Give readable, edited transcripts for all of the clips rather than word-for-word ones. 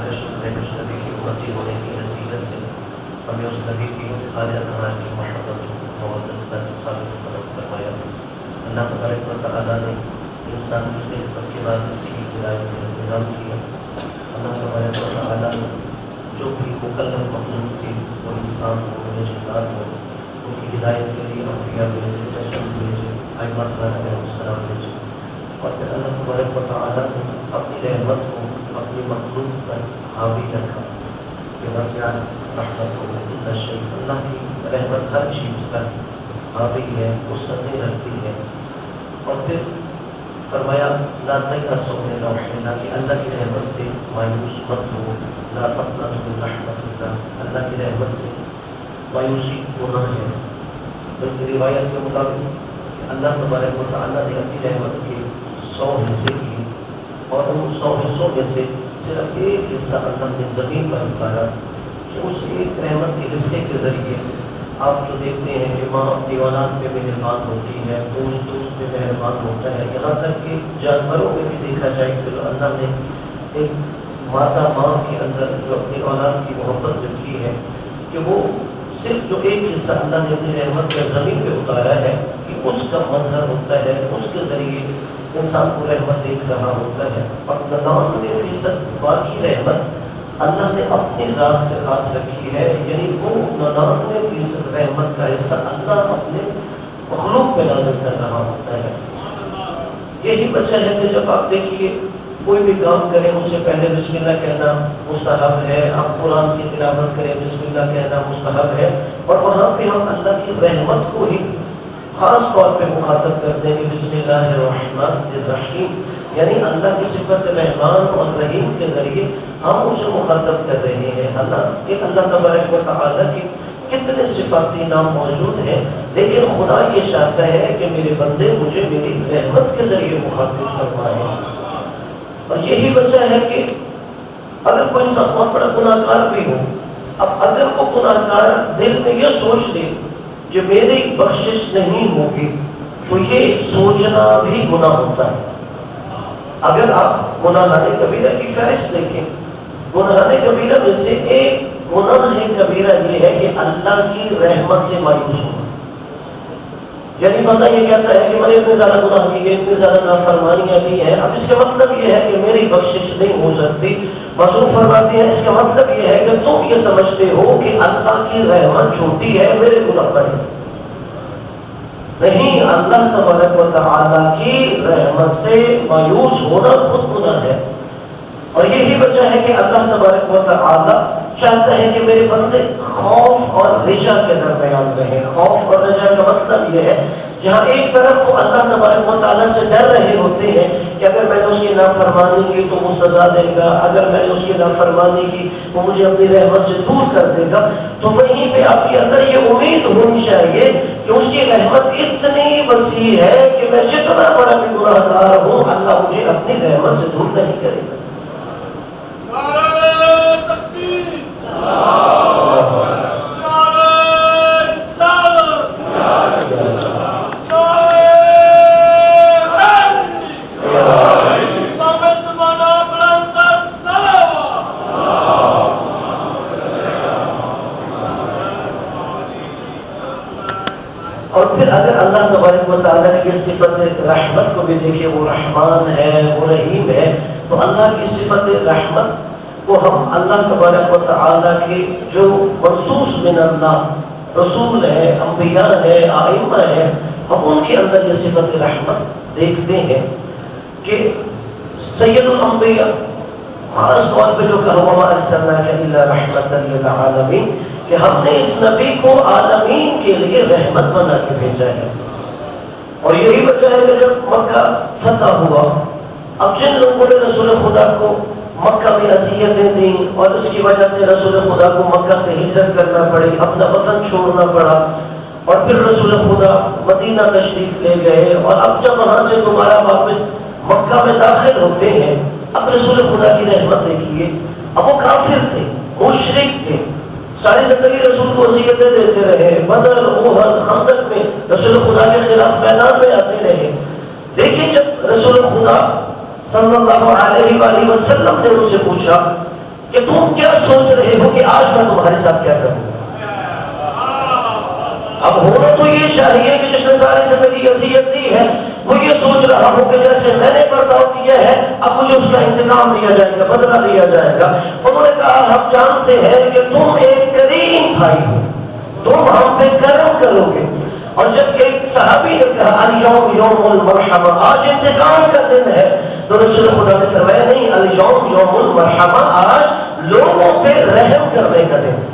کچھ نبی کی امتی ہونے کی حیثیت سے ہمیں اس نبی کی خالص تعالیٰ کی محبت موت کا ثابت فرق کروایا۔ اللہ تبارک و تعالیٰ نے انسان کی خدمت کے بعد اسی کی ہدایت کا انتظام کیا۔ اللہ تبارک و تعالیٰ نے جو بھی مکلف مخلوق تھی وہ انسان ہو یا جنات ہو، ان کی ہدایت کے لیے انبیاء بھیجے، رسول بھیجے، ائمہ کرام علیہ السلام بھیجے، اور پھر اللہ تبارک و تعالیٰ نے اپنی رحمت کو اپنی مخلوق پر حاوی رکھا کہ وسع رحمتہ کل شیء، اللہ کی رحمت ہر چیز پر حاوی ہے، وسعت رکھتی ہے۔ اور پھر فرمایا لا تیأسوا من روح اللہ، کہ اللہ کی رحمت سے مایوس مت ہو، لا تقنطوا من رحمت اللہ، اللہ کی رحمت سے مایوسی گناہ ہے۔ بلکہ روایت کے مطابق اللہ تبارک و تعالیٰ نے اپنی رحمت کے 100 حصے کیے، اور ان 100 حصوں میں سے صرف ایک حصہ اللہ نے زمین پر اتارا، کہ اس ایک رحمت کے حصے کے ذریعے آپ جو دیکھتے ہیں کہ ماں اپنی اولاد پہ مہربان ہوتی ہے، دوست دوست پہ مہربان ہوتا ہے، یہاں تک کہ جانوروں میں بھی دیکھا جائے کہ اللہ نے ایک ماتا ماں کے اندر جو اپنی اولاد کی محبت رکھی ہے، کہ وہ صرف جو ایک حصہ اللہ نے اپنی رحمت کا زمین پہ اتارا ہے کہ اس کا مظہر ہوتا ہے، اس کے ذریعے انسان کو رحمت دیکھ رہا ہوتا ہے۔ اور 99% باقی رحمت اللہ نے اپنی ذات سے خاص رکھی ہے، یعنی وہ 99% رحمت کا حصہ اللہ اپنے مخلوق پہ نازل کر رہا ہوتا ہے۔ یہی وجہ ہے کہ جب آپ دیکھیے کوئی بھی کام کریں اس سے پہلے بسم اللہ کہنا مستحب ہے، آپ قرآن کی تلاوت کریں بسم اللہ کہنا مستحب ہے، اور وہاں پہ ہم اللہ کی رحمت کو ہی خاص طور پہ مخاطب کرتے ہیں کہ بسم اللہ الرحمن الرحیم، یعنی اللہ کی صفت رحمان اور رحیم کے ذریعے ہم اسے مخاطب کر رہے ہیں۔ اللہ تبارک و تعالیٰ کی کتنے صفاتی نام موجود ہیں، لیکن خدا یہ چاہتا ہے کہ میرے بندے مجھے میری رحمت کے ذریعے مخاطب فرمائیں۔ اور یہی وجہ ہے کہ اگر کوئی انسان بہت بڑا گناہ گار بھی ہو، اب اگر وہ گناہ گار دل میں یہ سوچ لے کہ میری بخشش نہیں ہوگی، تو یہ سوچنا بھی گناہ ہوتا ہے۔ اگر آپ گناہ کبیرہ کی فہرست دیکھیں، گناہ کبیرہ میں سے ایک گناہ کبیرہ یہ ہے کہ اللہ کی رحمت سے مایوس ہونا، یعنی بندہ یہ کہتا ہے کہ میں نے اتنے زیادہ گناہ کیے، اتنی زیادہ نافرمانیاں کی ہیں، اب اس کا مطلب یہ ہے کہ میری بخشش نہیں ہو سکتی۔ معصوم فرماتے ہیں اس کا مطلب یہ ہے کہ تم یہ سمجھتے ہو کہ اللہ کی رحمت چھوٹی ہے، میرے گناہ بڑے۔ نہیں، اللہ تبارک و تعالیٰ کی رحمت سے مایوس ہونا خود گناہ ہے۔ اور یہی وجہ ہے کہ اللہ تبارک و تعالیٰ چاہتا ہے کہ میرے بندے خوف اور رجا کے درمیان رہیں۔ خوف اور رجا کا مطلب یہ ہے جہاں ایک طرف وہ اللہ تبارک و تعالیٰ سے ڈر رہے ہوتے ہیں کہ اگر میں نے اس کی نافرمانی کی تو وہ سزا دے گا، اگر میں نے اس کی نافرمانی کی وہ مجھے اپنی رحمت سے دور کر دے گا، تو وہیں پہ آپ کے اندر یہ امید ہونی چاہیے کہ اس کی رحمت اتنی وسیع ہے کہ میں جتنا بڑا بھی گناہ گار ہوں، اللہ مجھے اپنی رحمت سے دور نہیں کرے گا۔ اور پھر اگر اللہ تبارک و تعالیٰ کی یہ صفت رحمت کو بھی دیکھیں، وہ رحمان ہے، وہ رحیم ہے، تو اللہ کی صفت رحمت کو ہم اللہ تبارک و تعالیٰ کے جو منصوص من اللہ رسول ہے، انبیاء ہے، ائمہ ہے، ہم ان کے اندر یہ صفت رحمت دیکھتے ہیں کہ سید الانبیاء خاص طور پہ جو کہا وَمَا أَرْسَلْنَاكَ إِلَّا رَحْمَةً لِلْعَالَمِينَ، کہ ہم نے اس نبی کو عالمین کے لیے رحمت بنا کے بھیجا ہے۔ اور یہی وجہ ہے کہ جب مکہ فتح ہوا، اب جن لوگوں نے رسول خدا کو مکہ میں اذیتیں دیں اور اس کی وجہ سے رسول خدا کو مکہ سے ہجرت کرنا پڑی، اپنا وطن چھوڑنا پڑا، اور پھر رسول خدا مدینہ تشریف لے گئے، اور اب جب وہاں سے دوبارہ واپس مکہ میں داخل ہوتے ہیں، اب رسول خدا کی رحمت دیکھیے، اب وہ کافر تھے، مشرک تھے، ساری زندگی رسول کو وصیتیں دیتے رہے، بدر، احد، خندق میں رسول خدا کے خلاف میدان میں آتے رہے، لیکن جب رسول خدا صلی اللہ علیہ وآلہ وسلم نے ان سے پوچھا کہ تم کیا سوچ رہے ہو کہ آج میں تمہارے ساتھ کیا کروں. اب ہونا تو یہ چاہیے کہ جس نے ساری زندگی اذیت دی ہے وہ یہ سوچ رہا ہو کہ جیسے میں نے برتاؤ کیا ہے اب مجھے اس کا انتقام لیا جائے گا، بدلہ لیا جائے گا. انہوں نے کہا ہم جانتے ہیں کہ تم ایک کریم بھائی ہو، تم ہم پہ کرم کرو گے. اور جب ایک صحابی نے کہا الیوم یوم المرحمہ، آج انتقام کا دن ہے، تو رسول خدا نے فرمایا نہیں، الیوم یوم المرحمہ، آج لوگوں پہ رحم کرنے کا دن.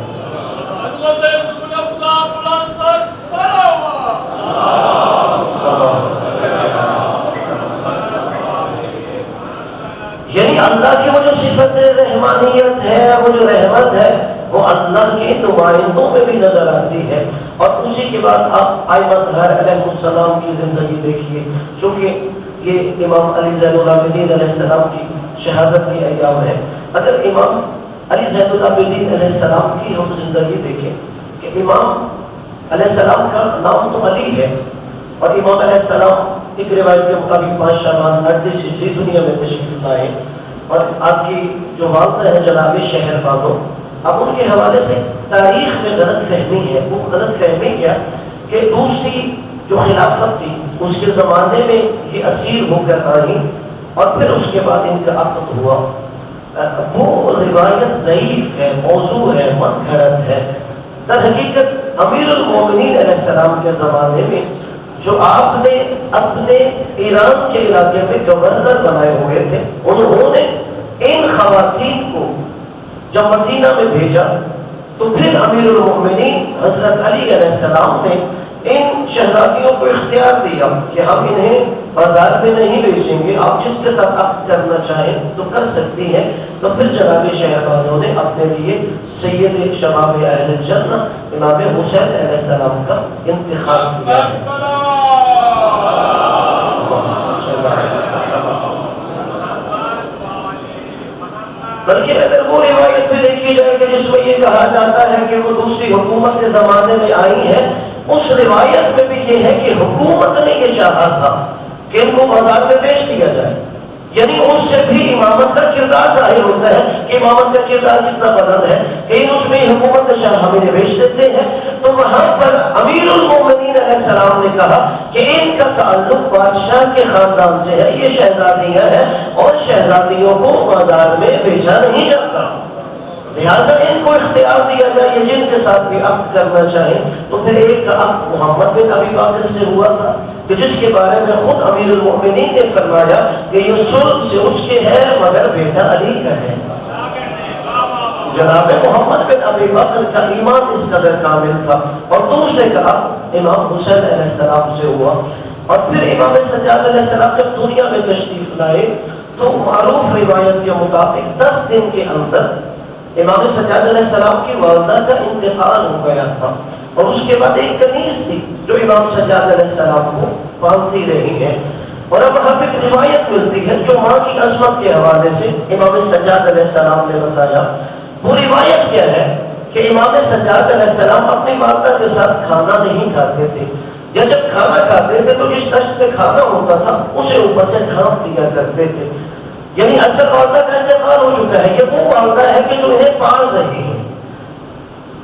یعنی اللہ کی وہ جو صفت رحمانیت ہے، وہ جو رحمت ہے، وہ اللہ کے نمائندوں میں بھی نظر آتی ہے. اور اسی کے بعد آپ ائمہ طاہر علیہ السلام کی زندگی دیکھیے، چونکہ یہ امام علی زین العابدین علیہ السلام کی شہادت کی ایام ہے. اگر امام علی زین العابدین علیہ السلام کی ہم زندگی دیکھیں کہ امام علیہ السلام کا نام تو علی ہے، اور امام علیہ السلام ایک روایت کے مطابق 5 شعبان 38 ہجری دنیا میں تشریف لائے. اور آپ کی جو والدہ ہے جناب شہر بانو، اب ان کے حوالے سے تاریخ میں غلط فہمی ہے. وہ غلط فہمی کیا کہ دوسری جو خلافت تھی اس کے زمانے میں یہ اسیر ہو کر آئی اور پھر اس کے بعد ان کا عقد ہوا. وہ روایت ضعیف ہے، موضوع ہے، من گھڑت ہے. در حقیقت امیر المومنین علیہ السلام کے زمانے میں جو آپ نے اپنے ایران کے علاقے میں گورنر بنائے ہوئے تھے، انہوں نے ان خواتین کو جب مدینہ میں بھیجا تو پھر امیر المومنین حضرت علی علیہ السلام نے ان شہزادیوں کو اختیار دیا کہ ہم انہیں بازار میں نہیں بیچیں گے، آپ جس کے ساتھ عقد کرنا چاہیں تو کر سکتی ہیں. تو پھر جناب شہبازوں نے اپنے لیے سید شباب اہل الجنہ امام حسین علیہ السلام کا انتخاب کیا ہے. بلکہ اگر وہ روایت بھی دیکھی جائے کہ جس میں یہ کہا جاتا ہے کہ وہ دوسری حکومت کے زمانے میں آئی ہے، اس روایت میں بھی یہ ہے کہ حکومت نے یہ چاہا تھا کہ ان کو بازار میں بیچ دیا جائے. یعنی اس سے بھی امامت کا کردار ظاہر ہوتا ہے کہ امامت کا کردار کتنا بلند ہے کہ اس میں حکومت نے چاہا ہم انہیں بیچ دیتے ہیں. تو وہاں پر امیر المومنین علیہ السلام نے کہا کہ ان کا تعلق بادشاہ کے خاندان سے ہے، یہ شہزادیاں ہیں اور شہزادیوں کو بازار میں بیچا نہیں جاتا، لہٰذا ان کو اختیار دیا جائے یہ جن کے ساتھ بھی عقد کرنا چاہیں. تو پھر ایک عقد محمد بن ابی بکر سے ہوا تھا کہ جس کے بارے میں خود امیر المؤمنین نے فرمایا کہ یہ صلب سے اس کے ہے مگر بیٹا علی کا ہے. جناب محمد بن ابی بکر کا ایمان اس قدر کامل تھا. اور دوسرے کا عقد امام حسین علیہ السلام سے ہوا. اور پھر امام سجاد علیہ السلام جب دنیا میں تشریف لائے تو معروف روایت کے مطابق 10 دن کے اندر امام سجاد علیہ السلام کی والدہ کا انتقال ہو گیا تھا. اور اس کے بعد ایک کنیز تھی جو امام سجاد علیہ السلام کو پالتی رہی ہے. اور اب وہاں پہ ایک روایت ملتی ہے جو ماں کی عصمت کے حوالے سے امام سجاد علیہ السلام نے بتایا. وہ روایت کیا ہے کہ امام سجاد علیہ السلام اپنی والدہ کے ساتھ کھانا نہیں کھاتے تھے، یا جب کھانا کھاتے تھے تو جس دشت میں کھانا ہوتا تھا اسے اوپر سے ڈھانپ دیا کرتے تھے. یعنی اصل والدہ کا انتقال ہو چکا ہے، یہ وہ والدہ ہے کہ جو انہیں پال رہی ہے.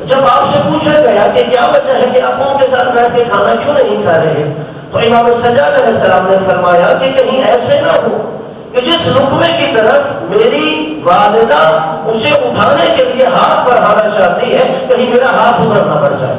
جب آپ سے پوچھا گیا کہ کیا وجہ ہے کہ آپ ان کے ساتھ بیٹھ کے کھانا کیوں نہیں کھا رہے، تو امام سجاد علیہ السلام نے فرمایا کہ کہیں ایسے نہ ہو کہ جس لقمے کی طرف میری والدہ اسے اٹھانے کے لیے ہاتھ بڑھانا چاہتی ہے کہیں میرا ہاتھ ادھر نہ بڑھ جائے.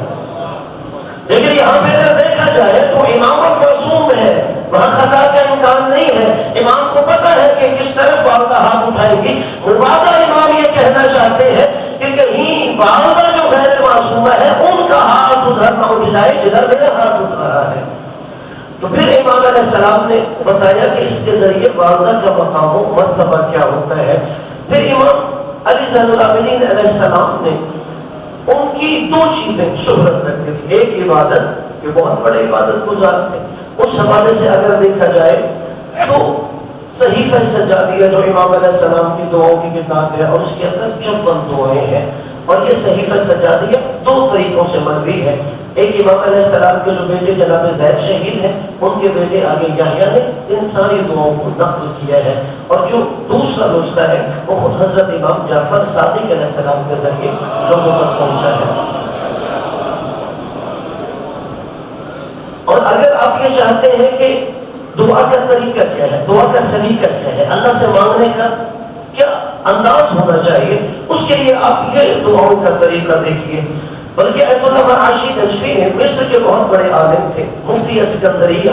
لیکن یہاں پہ اگر دیکھا جائے تو امامت معصوم ہے، وہاں خطا کا امکان نہیں ہے. امام کو پتا ہے کہ کس طرف والدہ ہاتھ اٹھائے گی. مبادہ امام یہ کہنا چاہتے ہیں کہ کہیں والدہ جو غیر معصومہ ہے ان کا ہاتھ ادھر نہ اٹھ جائے جدھر میرا ہاتھ اٹھ رہا ہے. تو پھر امام علیہ السلام نے بتایا کہ اس کے ذریعے والدہ کا مقام و مرتبہ کیا ہوتا ہے. پھر امام علی زین العابدین علیہ السلام نے ان کی 2 چیزیں شہرت رکھتی تھی. ایک عبادت، کہ بہت بڑے عبادت گزار تھے. اس حوالے سے اگر دیکھا جائے تو صحیفہ سجادیہ جو امام علیہ السلام کی دعاؤں کی کتاب ہے اور اس کے اندر 56 دعائیں ہیں. اور یہ صحیفہ سجادیہ 2 طریقوں سے مروی ہے. ایک امام علیہ السلام کے جو بیٹے جناب زید شہید ہیں ان کے بیٹے آگے یحییٰ نے ان ساری دعاؤں کو نقل کیا ہے، اور جو دوسرا نسخہ ہے وہ خود حضرت امام جعفر صادق علیہ السلام کے ذریعے لوگوں تک پہنچا ہے۔ اور اگر آپ یہ چاہتے ہیں کہ دعا کا طریقہ کیا ہے، دعا کا سلیقہ کیا ہے، اللہ سے مانگنے کا کیا انداز ہونا چاہیے، اس کے لیے آپ یہ دعاؤں کا طریقہ دیکھیے۔ بلکہ ایت اللہ مرعاشی نجفی نے مصر کے بہت بڑے عالم تھے، مفتی اسکندریہ،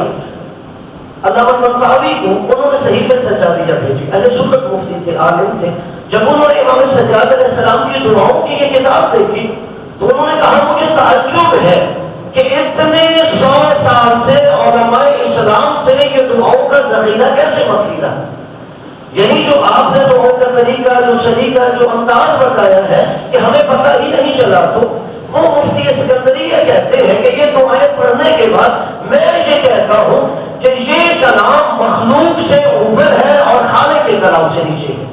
علامہ طنطاوی کو انہوں نے صحیفہ سجادیہ بھیجی، اہل سنت مفتی تھے، عالم تھے۔ جب انہوں نے امام سجاد علیہ السلام کی دعاؤں کی یہ کتاب دیکھی تو انہوں نے کہا مجھے تعجب ہے کہ اتنے 100 سال سے علماء اسلام سے یہ دعاؤں کا ذخیرہ کیسے مخفی رہا، یعنی جو آپ نے دعاؤں کا طریقہ، جو سلیقہ، جو انداز بتایا ہے کہ ہمیں پتہ ہی نہیں چلا۔ تو وہ مفتی اسکندریہ کہتے ہیں کہ یہ دعائیں پڑھنے کے بعد میں یہ کہتا ہوں کہ یہ کلام مخلوق سے اوپر ہے اور خالق کے کلام سے نیچے ہے۔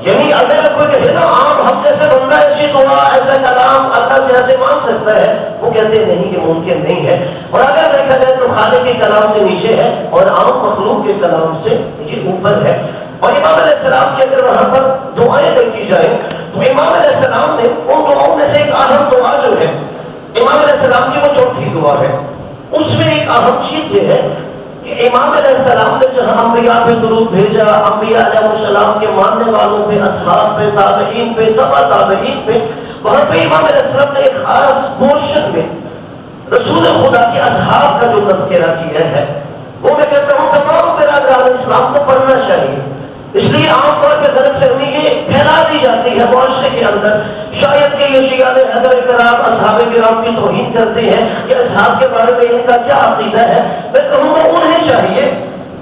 یعنی اگر کوئی کہے نا عام ہم جیسے بندہ ایسی دعا، ایسا کلام اللہ سے ایسے مانگ سکتا ہے، وہ کہتے ہیں نہیں، یہ ممکن نہیں ہے۔ اور اگر دیکھا جائے تو خالق کے کلام سے نیچے ہے اور عام مخلوق کے کلام سے یہ اوپر ہے۔ اور امام علیہ السلام کی اگر وہاں پر دعائیں دیکھی جائیں تو امام علیہ السلام نے ان دعاؤں میں سے ایک اہم دعا جو ہے امام علیہ السلام کی وہ چوتھی دعا ہے، اس میں ایک اہم چیز یہ ہے کہ امام علیہ السلام نے جہاں انبیاء پہ درود بھیجا، انبیاء علیہ السلام کے ماننے والوں پہ، اصحاب پہ، تابعین پہ، تبع تابعین پہ، وہاں پہ امام علیہ السلام نے ایک خاص پورشن میں رسول خدا کے اصحاب کا جو تذکرہ کیا ہے، وہ میں کہتا ہوں تمام برادران اسلام کو پڑھنا چاہیے۔ اس لیے عام طور پہ غلط فہمی یہ پھیلا دی جاتی ہے معاشرے کے اندر، شاید کہ یہ شیعہ حضرت کرام اصحاب کرام کی توہین کرتے ہیں کہ اصحاب کے بارے میں ان کا کیا عقیدہ ہے۔ میں کہوں گا انہیں چاہیے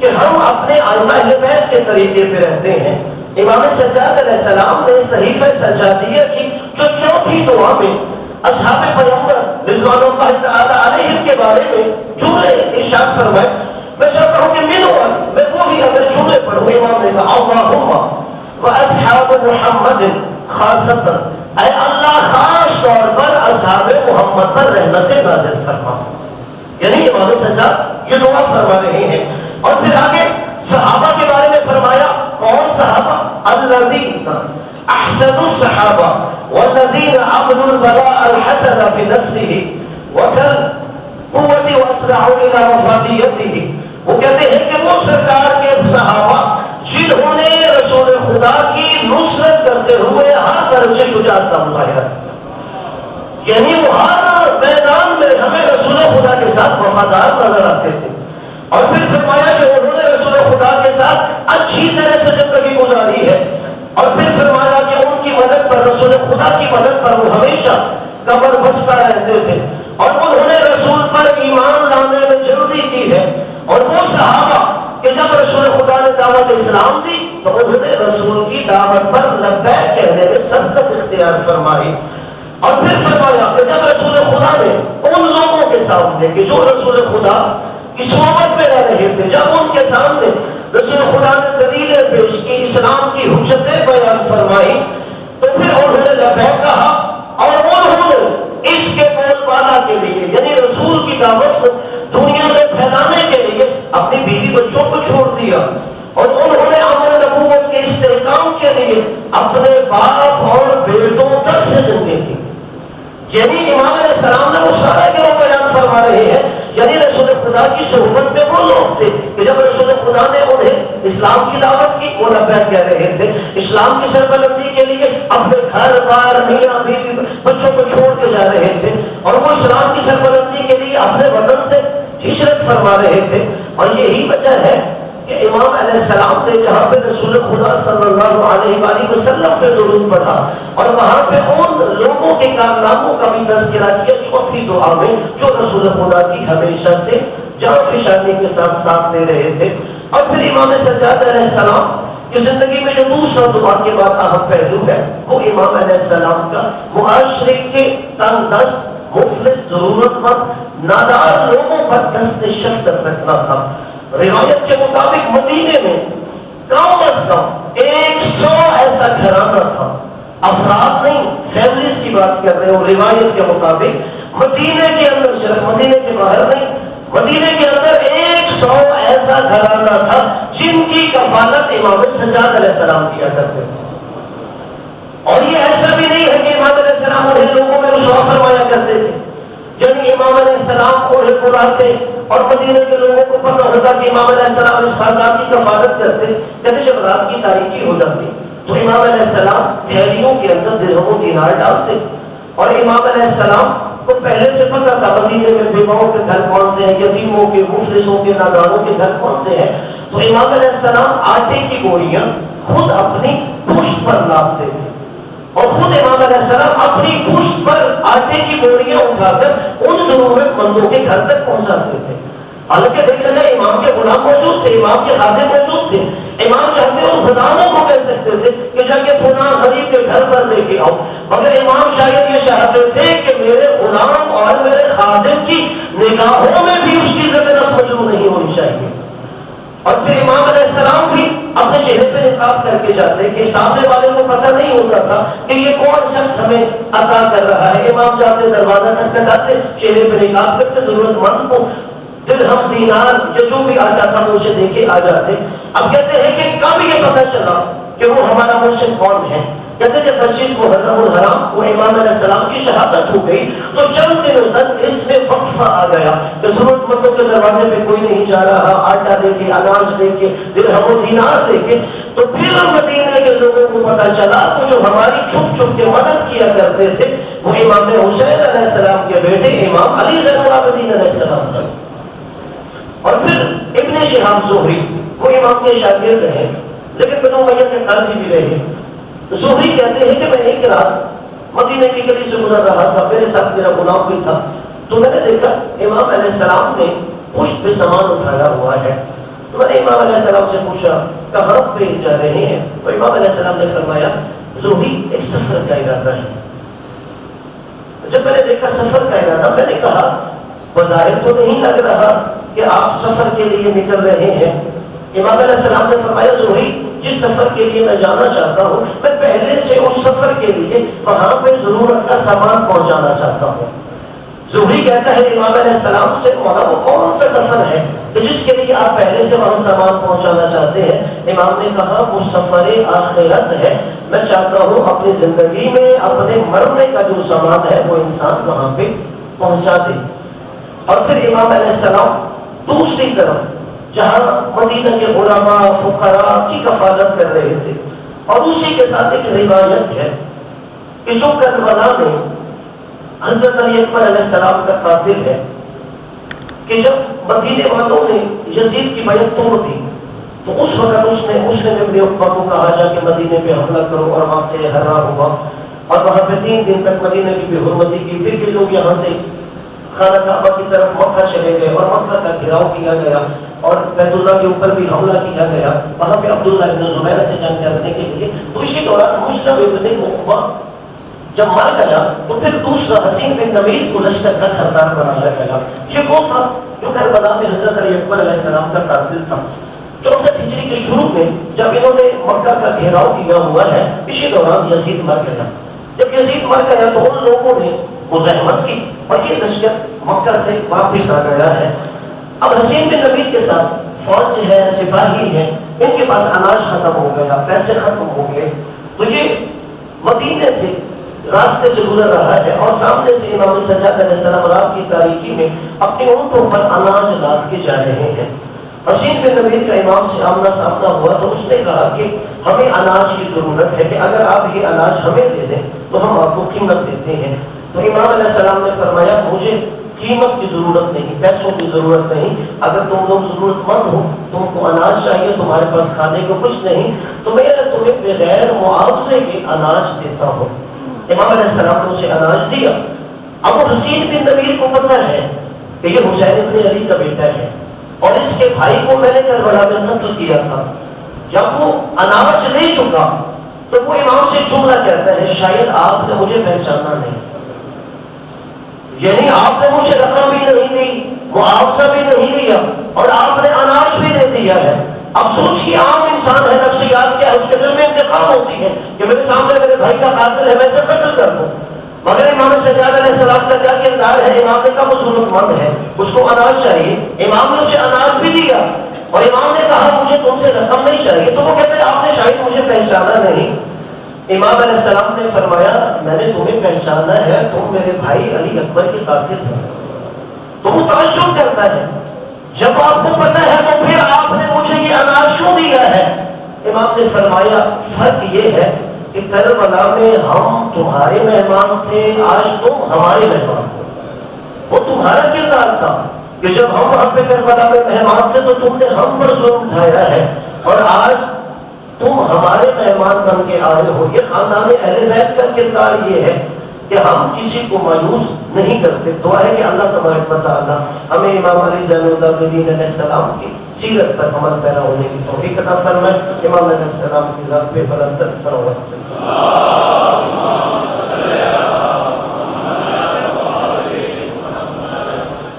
کہ ہم اپنے ائمہ اہل بیت کے طریقے پہ رہتے ہیں۔ امام سجاد علیہ السلام نے صحیفہ سجادیہ کی جو چوتھی دعا میں اصحاب پیغمبر رضوان اللہ تعالی علیہم کے بارے میں جملے ارشاد فرمائے، میں چاہتا ہوں کہ میں وہ بھی اگر جملے پڑھوں، امام نے کہا اللہم واصحاب محمد خاصتا، اے اللہ خاص طور پر اصحاب محمد پر رحمت نازل فرما۔ یعنی امام سجاد یہ دعا فرما رہے ہیں۔ اور پھر آگے صحابہ کے بارے میں فرمایا، کون صحابہ؟ الذین احسن الصحابہ والذین عملوا البلاء الحسن فی نسلہ وکالقوة واسرعوا الى وفادیتہ۔ وہ کہتے ہیں کہ وہ سرکار کے صحابہ جنہوں نے رسول خدا کی نصرت کرتے ہوئے ہر طرف سے شجاعت کا مظاہرہ کیا، یعنی وہ ہر میدان میں ہمیں رسول خدا کے ساتھ وفادار نظر آتے تھے۔ اور پھر فرمایا کہ انہوں نے رسول خدا کے ساتھ اچھی طرح سے زندگی گزاری ہے۔ اور پھر فرمایا کہ ان کی مدد پر، رسول خدا کی مدد پر وہ ہمیشہ کمر بستہ رہتے تھے، اور انہوں نے رسول پر ایمان لانے میں جلدی کی ہے۔ اور وہ صحابہ کہ جب رسول خدا نے دعوت اسلام دی تو انہوں نے رسول کی دعوت پر لبیک کہنے میں سبقت اختیار فرمائی۔ اور پھر فرمایا کہ جب رسول خدا نے ان لوگوں کے سامنے کہ جو رسول خدا کی صحبت میں رہ رہے تھے، جب ان کے سامنے رسول خدا نے دلیلیں پیش کی، اسلام کی حجتیں بیان فرمائی، تو پھر انہوں نے لبیک کہا، اور انہوں نے اس کے بول بالا کے لیے یعنی رسول کی دعوت کو دنیا میں پھیلانے کے لیے اپنی بیوی بچوں کو چھوڑ دیا، اور انہوں نے امر نبوت کے استحکام کے لیے اپنے باپ اور بیٹوں تک سے جنگیں کی۔ یعنی امام علیہ السلام نے وہ سارا گروہ بیان فرما رہے ہیں، یعنی رسول خدا کی صحبت میں وہ لوگ تھے کہ جب رسول خدا نے انہیں اسلام کی دعوت کی وہ لبیک کہہ رہے تھے، اسلام کی سربلندی کے لیے اپنے گھر بار میاں بیوی بچوں کو چھوڑ کے جا رہے تھے، اور وہ اسلام کی سربلندی کے لیے اپنے وطن سے ہجرت فرما رہے تھے۔ اور یہی وجہ ہے کہ امام علیہ السلام نے جہاں پہ رسول خدا صلی اللہ علیہ وآلہ وسلم پہ درود پڑھا اور وہاں پہ ان لوگوں کے کارناموں کا بھی تذکرہ کیا چوتھی دعا میں جو رسول خدا کی ہمیشہ سے جان فشانی کے ساتھ ساتھ دے رہے تھے۔ اور پھر امام سجاد علیہ السلام کی زندگی میں جو دوسرا دعا کے بعد اہم پہلو ہے وہ امام علیہ السلام کا معاشرے کے تنگ دست، مفلس، ضرورت مند، نادار لوگوں پر دست شفقت رکھنا تھا۔ روایت کے مطابق مدینے میں کم از کم 100 ایسا گھرانہ تھا، افراد نہیں، فیملیز کی بات کر رہے ہو۔ روایت کے مطابق مدینے کے اندر، صرف مدینے کے باہر نہیں، مدینے کے اندر 100 ایسا گھرانہ تھا جن کی کفالت امام سجاد علیہ السلام کیا کرتے تھے. اور یہ ایسا بھی نہیں ہے کہ امام علیہ السلام انہیں لوگوں میں رسوا فرمایا کرتے تھے. یعنی امام علیہ السلام انہیں بلاتے اور مدینے کے لوگوں کو پتہ ہوتا کہ امام علیہ السلام اس خاندان کی کفالت کرتے. کہتے جب رات کی تاریکی ہو جاتی تو امام علیہ السلام تھیلیوں کے اندر درہم و دینار ڈالتے اور امام علیہ السلام کو پہلے سے پتہ تھا مدینے میں بیواؤں کے گھر کون سے ہیں, یتیموں کے, مفلسوں کے, نادانوں کے گھر کون سے ہیں. تو امام علیہ السلام آٹے کی بوریاں خود اپنی پشت پر لاتے تھے اور خود امام علیہ السلام اپنی پشت پر آٹے کی بوریاں اٹھا کر ان ضرورت مندوں کے گھر تک پہنچاتے تھے. حالانکہ دیکھا جائے امام کے غلام موجود تھے, امام کے خادم موجود تھے. امام چاہتے ان غلاموں کو کہہ سکتے تھے کہ جا کے فلاں غریب کے گھر پر لے کے آؤ, مگر امام شاید یہ چاہتے تھے کہ میرے غلام اور میرے خادم کی نگاہوں میں بھی اس کی عزت نفس مجروح نہیں ہونی چاہیے. اور پھر امام علیہ السلام بھی اپنے چہرے پہ نقاب کر کے جاتے کہ سامنے والے کو پتہ نہیں ہوتا تھا کہ یہ کون شخص ہمیں عطا کر رہا ہے. امام جاتے دروازہ کھٹکھٹاتے, چہرے پہ نقاب کرتے, ضرورت مند کو درہم دینار یا جو بھی آتا تھا اسے دے کے آ جاتے. اب کہتے ہیں کہ کب یہ پتہ چلا کہ وہ ہمارا مرشد کون ہے. کہتے جب 25 محرم الحرام وہ امام علیہ السلام کی شہادت ہو گئی تو چند دنوں تک اس میں وقفہ آ گیا کہ ضرورت مندوں کے دروازے پہ کوئی نہیں جا رہا, آٹا دے کے, اناج دے کے, درہم و دینار دے کے. تو پھر مدینے کے لوگوں کو پتہ چلا کہ جو ہماری چھپ چھپ کے مدد کیا کرتے تھے وہ امام حسین علیہ السلام کے بیٹے امام علی زین العابدین علیہ السلام تھے. اور پھر ابن شہاب زہری وہ امام کے شاگرد رہے لیکن بنو امیہ کے قاضی بھی رہے. زہری کہتے ہیں کہ میں ایک رات مدینے کی گلی سے گزر رہا تھا, میرے ساتھ میرا غلام بھی تھا, تو میں نے دیکھا امام علیہ السلام نے پشت پہ سامان اٹھایا ہوا ہے. تو میں نے امام علیہ السلام سے پوچھا کہاں پہ جا رہے ہیں؟ تو امام علیہ السلام نے فرمایا زہری ایک سفر کا ارادہ ہے. جب میں نے دیکھا سفر کا ارادہ, میں نے کہا بظاہر تو نہیں لگ رہا کہ آپ سفر کے لیے نکل رہے ہیں. امام علیہ السلام نے فرمایا زہری جس سفر کے لیے میں جانا چاہتا ہوں میں پہلے سے اس سفر کے لیے وہاں پہ ضرورت کا سامان پہنچانا چاہتا ہوں. زہری کہتا ہے امام علیہ السلام سے وہاں وہ کون سا سفر ہے کہ جس کے لیے آپ پہلے سے وہاں سامان پہنچانا چاہتے ہیں؟ امام نے کہا وہ سفر آخرت ہے, میں چاہتا ہوں اپنی زندگی میں اپنے مرنے کا جو سامان ہے وہ انسان وہاں پہ پہنچا دے. اور پھر امام علیہ السلام دوسری طرف جہاں مدینہ کے علماء فقراء کی کفالت کر رہے تھے, اور اسی کے ساتھ ایک روایت ہے کہ جو کربلا میں حضرت علی اکبر علیہ السلام کا قاتل ہے کہ جب مدینے والوں نے یزید کی بیعت توڑ دی تو اس وقت اس نے ابن عقبہ کو کہا جا کہ مدینے پہ حملہ کرو, اور واقعہ ہرا ہوا اور وہاں پہ 3 دن تک مدینہ کی بے حرمتی کی. پھر بھی لوگ یہاں سے خانہ کعبہ کی طرف مکہ چلے گئے اور مکہ کا گھیراؤ کیا گیا اور بیت اللہ کے اوپر بھی حملہ کیا گیا, وہاں پہ عبداللہ بن زبیر سے جنگ کرنے کے لیے. تو اسی دوران مسلم ابن عقبہ جب مر گیا تو پھر دوسرا حسین بن نوید کو لشکر کا سردار بنایا گیا. یہ وہ تھا جو کربلا میں حضرت علی اکبر علیہ السلام کا قاتل تھا. 64 ہجری کے شروع میں جب انہوں نے مکہ کا گھیراؤ کیا ہوا ہے, اسی دوران یزید مر گیا. جب یزید مر گیا تو ان لوگوں نے مزاحمت کی اور یہ لشکر مکہ سے واپس آ گیا ہے. اب حسین بن نوید کے ساتھ فوج ہے, سپاہی ہیں, ان کے پاس اناج ختم ہو گیا, پیسے ختم ہو گئے. تو یہ مدینے سے راستے سے گزر رہا ہے اور سامنے سے امام سجاد علیہ السلام رات کی تاریکی میں اپنے اونٹوں پر اناج لاد کے جا رہے ہیں. حسین بن نوید کا امام سے آمنا سامنا ہوا تو اس نے کہا کہ ہمیں اناج کی ضرورت ہے کہ اگر آپ یہ اناج ہمیں دے دیں تو ہم آپ کو قیمت دیتے ہیں. تو امام علیہ السلام نے فرمایا مجھے قیمت کی ضرورت نہیں, پیسوں کی ضرورت نہیں. اگر تم لوگ ضرورت مند ہو, تم کو اناج چاہیے, تمہارے پاس کھانے کو کچھ نہیں, تو میں تمہیں بغیر معاوضے کے اناج دیتا ہوں. امام علیہ السلام نے اسے اناج دیا. اب وہ حسین بن نوید کو پتہ ہے کہ یہ حسین ابن علی کا بیٹا ہے اور اس کے بھائی کو میں نے کربلا میں قتل کیا تھا. جب وہ اناج لے چکا تو وہ امام سے جملہ کہتا ہے شاید آپ نے مجھے پہچانا نہیں, یعنی آپ نے مجھے رقم بھی نہیں دی, معاوضہ بھی نہیں دیا اور آپ نے اناج بھی دے دیا ہے. اب سوچیے عام انسان ہے, نفسیات کیا ہے, اس کے دل میں انتقام ہوتی ہے کہ میرے سامنے میرے بھائی کا قاتل ہے, میں اسے قتل کر دوں. مگر امام سجاد علیہ السلام کا کیا کردار ہے؟ امام نے کہا وہ ضرورت مند ہے، اس کو اناج چاہیے، امام نے اسے اناج بھی دیا، اور امام نے کہا مجھے تم سے رقم نہیں چاہیے، تو وہ کہتے ہیں آپ نے شاید مجھے پہچانا نہیں۔ امام علیہ السلام نے فرمایا میں نے تمہیں پہچانا ہے، تم میرے بھائی علی اکبر کے قاتل ہو۔ تو وہ تعجب کرتا ہے، جب آپ کو پتہ ہے تو پھر آپ نے مجھے یہ اناج کیوں دیا ہے؟ امام نے فرمایا فرق یہ ہے کہ کربلا میں ہم تمہارے مہمان تھے، آج تم ہمارے مہمان ہو۔ وہ تمہارا کردار تھا کہ جب ہم وہاں پہ کربلا میں مہمان تھے تو تم نے ہم پر ظلم اٹھایا ہے، اور آج تم ہمارے مہمان بن کے آئے ہو۔ یہ خاندان اہل بیت کا کردار یہ ہے کہ ہم کسی کو مایوس نہیں کرتے۔ دعا ہے کہ اللہ تبارک و تعالی ہمیں امام علی زین العابدین علیہ السلام کی سیرت پر عمل پیرا ہونے کی توفیق عطا فرمائے۔ امام علیہ السلام کی ذات پہ بلند تر صلوات۔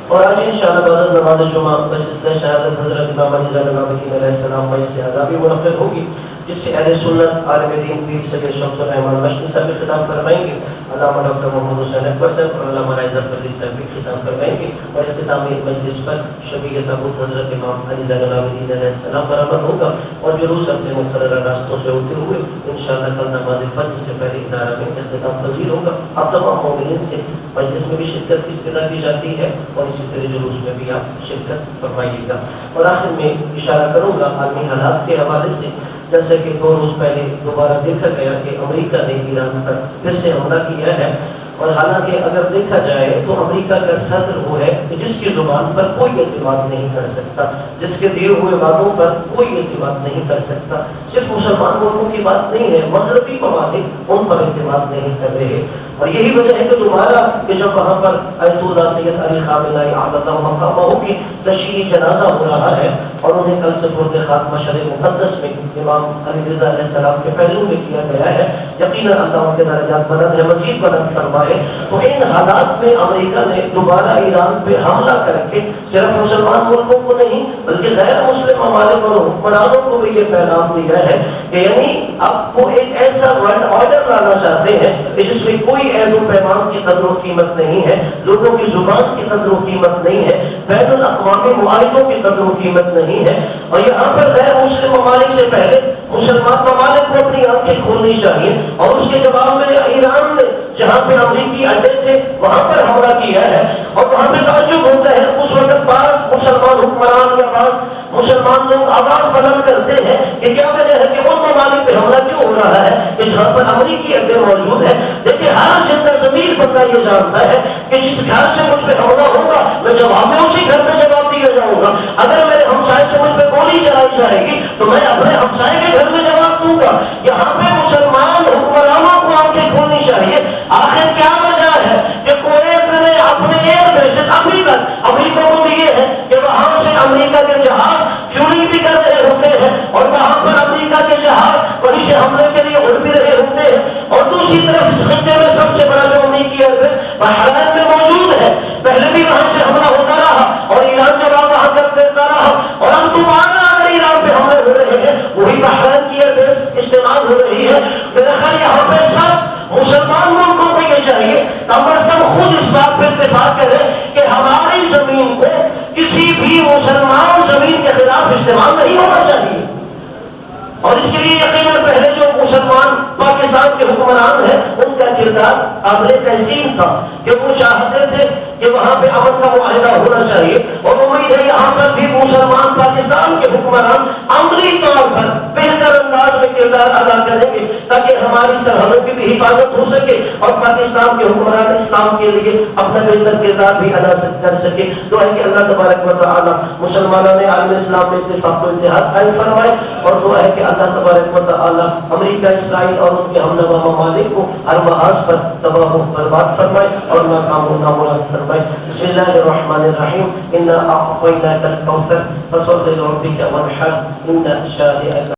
اور آج انشاءاللہ بعد نماز جمعہ بشستہ شہادت حضرت امام علی زین العابدین علیہ السلام مجلس عزابی منعقد ہوگی، جس سے اہل سنت عالم دین پیر سید شمس الرحمان مشتی صاحب خطاب فرمائیں گے، علامہ ڈاکٹر محمد حسین اکبر صاحب اور علامہ رائی ظفر علی صاحب بھی خطاب فرمائیں گے، اور اختتامی مجلس پر شفیع تابوت حضرت امام علی زین العابدین علیہ السلام برآمد ہوگا، اور جلوس اپنے مقررہ راستوں سے ہوتے ہوئے انشاءاللہ کل نماز فجر سے پہلے ادارہ میں اختتام پذیر ہوگا۔ آپ تمام مومنین سے مجلس میں بھی شرکت کی استدعا کی جاتی ہے، اور اسی طرح جلوس میں بھی آپ شرکت فرمائیے گا۔ اور آخر میں اشارہ کروں گا عالمی حالات کے حوالے سے، جیسے کہ 2 روز پہلے دوبارہ دیکھا گیا کہ امریکہ نے ایران پر پھر سے حملہ کیا ہے، اور حالانکہ اگر دیکھا جائے تو امریکہ کا صدر وہ ہے کہ جس کی زبان پر کوئی اعتماد نہیں کر سکتا، جس کے دیے ہوئے وعدوں پر کوئی اعتماد نہیں کر سکتا۔ صرف مسلمان ملکوں کی بات نہیں ہے، مغربی ممالک ان پر اعتماد نہیں کر رہے، اور یہی وجہ ہے کہ دوبارہ کہ جب وہاں پر آیت اللہ سید علی خامنہ ای اعلی مقامہ کی تشییع جنازہ ہو رہا ہے، اور انہیں کل سپرد خاتمہ شرع مقدس میں امام علی رضا علیہ السلام کے پہلو میں کیا گیا ہے، یقیناً اللہ ان کے درجات بلند ہے، مزید بلند فرمائے۔ تو ان حالات میں امریکہ نے دوبارہ ایران پہ حملہ کر کے صرف مسلمان ملکوں کو نہیں بلکہ غیر مسلم ممالک اور حکمرانوں کو بھی یہ پیغام دیا ہے کہ یعنی اب وہ ایک ایسا ورلڈ آرڈر لانا چاہتے ہیں کہ جس میں کوئی عہد و پیمان کی قدر و قیمت نہیں ہے، لوگوں کی زبان کی قدر و قیمت نہیں ہے، بین الاقوامی معاہدوں کی قدر و قیمت نہیں ہے، اور یہاں پر غیر مسلم ممالک سے پہلے مسلمان ممالک کو اپنی آنکھیں کھولنی چاہیے، اور اس کے جواب میں ایران نے جہاں پہ امریکی اڈے تھے وہاں پر حملہ کیا ہے، اور وہاں پہ تعجب ہوتا ہے اس وقت بعض مسلمان حکمران یا بعض مسلمان لوگ آواز بلند کرتے ہیں کہ کیا وجہ ہے کہ ان ممالک پہ حملہ کیوں ہو رہا ہے کہ جہاں پر امریکی اڈے موجود ہیں۔ دیکھیں ہر زندہ ضمیر بندہ یہ جانتا ہے کہ جس گھر سے مجھ پہ حملہ ہوگا میں جواب میں اسی گھر میں جواب دیا جاؤں گا۔ اگر میرے ہمسائے سے مجھ پہ گولی چلائی جائے گی تو میں اپنے ہمسائے کے گھر میں جواب دوں گا۔ یہاں پہ مسلمان حکمرانوں کو آنکھیں کھولنی چاہیے، آخر کیا وجہ ہے کہ کویت نے اپنے ایئر بیسز امریکہ کو دیے ہیں کہ وہاں سے امریکہ کے جہاز فیولنگ بھی کر رہے ہوتے ہیں، اور وہاں پر امریکہ کے جہاز وہیں سے حملے کے لیے اڑ بھی رہے ہوتے ہیں، اور دوسری طرف اس خطے میں سب سے بڑا جو امریکی ایئر بیس بحرین میں موجود ہے، پہلے بھی وہاں سے حملہ ہوتا رہا اور ایران جواب وہاں کر دیتا رہا، اور اب دوبارہ اگر ایران پہ حملے ہو رہے ہیں وہی بحرین کی ایئر بیس استعمال ہو رہی ہے۔ میرا خیال یہاں پہ سب مسلمان ملکوں کو یہ چاہیے کم از کم خود اس بات پہ اتفاق کرے کہ ہماری زمین کو کسی بھی مسلمان زمین کے خلاف استعمال نہیں ہونا چاہیے، اور اس کے لیے یقیناً پہلے جو مسلمان پاکستان کے حکمران ہیں ان کا کردار قابل تحسین تھا کہ وہ چاہتے تھے کہ وہاں پہ امن کا معاہدہ ہونا چاہیے، اور امید ہے یہاں پر بھی مسلمان پاکستان کے حکمران عملی طور پر بہتر انداز میں کردار ادا کریں گے تاکہ ہماری سرحدوں کی بھی حفاظت ہو سکے اور پاکستان کے حکمران اسلام کے لیے اپنا بہتر کردار بھی ادا کر سکے۔ دعا ہے کہ اللہ تبارک و تعالی مسلمانوں نے عالم اسلام میں اتفاق و اتحاد قائم فرمائے، اور دعا ہے کہ اللہ تبارک و تعالی امریکہ، اسرائیل اور ان کے ہمنوا ممالک کو ہر محاذ پر تباہ و برباد فرمائے اور ناکام و نامراد فرمائے۔ بسم اللہ الرحمن الرحیم، انا اعطیناک الکوثر فصل لربک وانحر ان شانئک